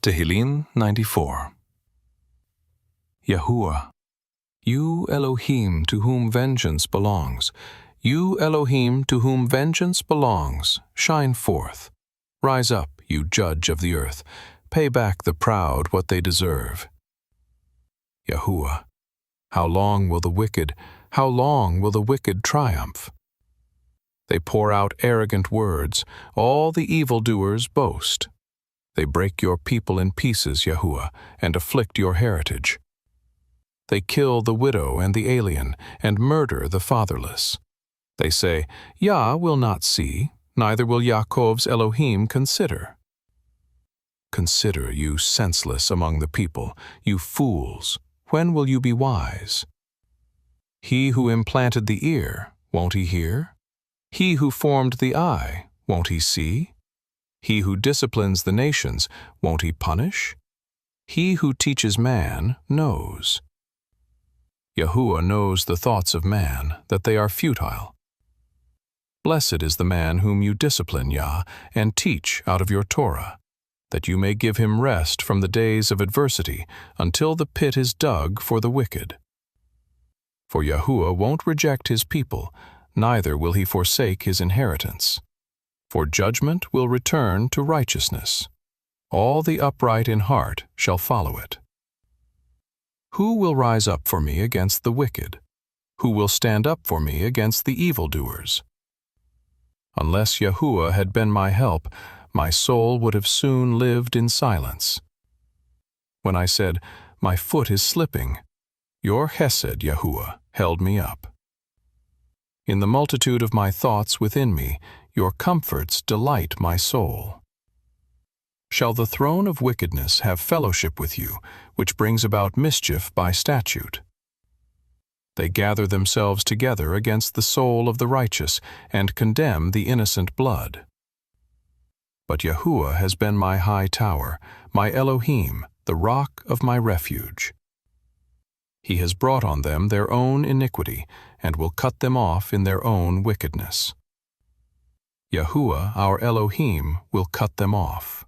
Tehillim 94. Yahuwah, you Elohim to whom vengeance belongs, you Elohim to whom vengeance belongs, shine forth. Rise up, you judge of the earth, pay back the proud what they deserve. Yahuwah, how long will the wicked triumph? They pour out arrogant words, all the evildoers boast. They break your people in pieces, Yahuwah, and afflict your heritage. They kill the widow and the alien, and murder the fatherless. They say, Yah will not see, neither will Yaakov's Elohim consider. Consider, you senseless among the people, you fools, when will you be wise? He who implanted the ear, won't he hear? He who formed the eye, won't he see? He who disciplines the nations, won't he punish? He who teaches man knows. Yahuwah knows the thoughts of man, that they are futile. Blessed is the man whom you discipline, Yah, and teach out of your Torah, that you may give him rest from the days of adversity, until the pit is dug for the wicked. For Yahuwah won't reject his people, neither will he forsake his inheritance. For judgment will return to righteousness. All the upright in heart shall follow it. Who will rise up for me against the wicked? Who will stand up for me against the evildoers? Unless Yahuwah had been my help, my soul would have soon lived in silence. When I said, my foot is slipping, your Hesed, Yahuwah, held me up. In the multitude of my thoughts within me, your comforts delight my soul. Shall the throne of wickedness have fellowship with you, which brings about mischief by statute? They gather themselves together against the soul of the righteous, and condemn the innocent blood. But Yahuwah has been my high tower, my Elohim, the rock of my refuge. He has brought on them their own iniquity, and will cut them off in their own wickedness. Yahuwah, our Elohim, will cut them off.